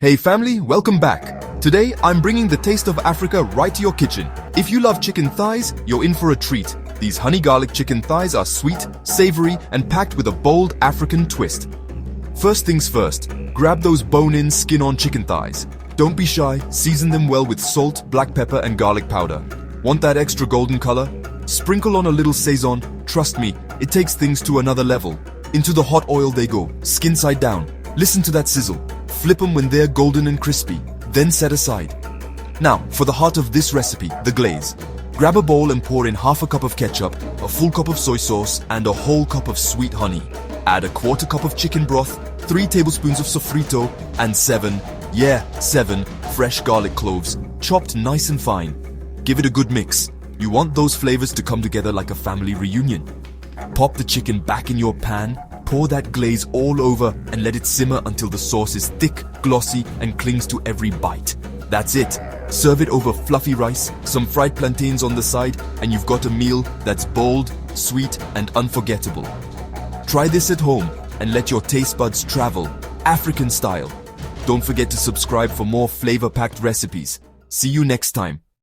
Hey family, welcome back. Today, I'm bringing the taste of Africa right to your kitchen. If you love chicken thighs, you're in for a treat. These honey garlic chicken thighs are sweet, savory, and packed with a bold African twist. First things first, grab those bone-in, skin-on chicken thighs. Don't be shy, season them well with salt, black pepper, and garlic powder. Want that extra golden color? Sprinkle on a little Saison. Trust me, it takes things to another level. Into the hot oil they go, skin side down. Listen to that sizzle. Flip them when they're golden and crispy, then set aside. Now, for the heart of this recipe, the glaze. Grab a bowl and pour in half a cup of ketchup, a full cup of soy sauce, and a whole cup of sweet honey. Add a quarter cup of chicken broth, 3 tablespoons of sofrito, and 7 fresh garlic cloves, chopped nice and fine. Give it a good mix. You want those flavors to come together like a family reunion. Pop the chicken back in your pan, pour that glaze all over and let it simmer until the sauce is thick, glossy, and clings to every bite. That's it. Serve it over fluffy rice, some fried plantains on the side, and you've got a meal that's bold, sweet, and unforgettable. Try this at home and let your taste buds travel, African style. Don't forget to subscribe for more flavor-packed recipes. See you next time.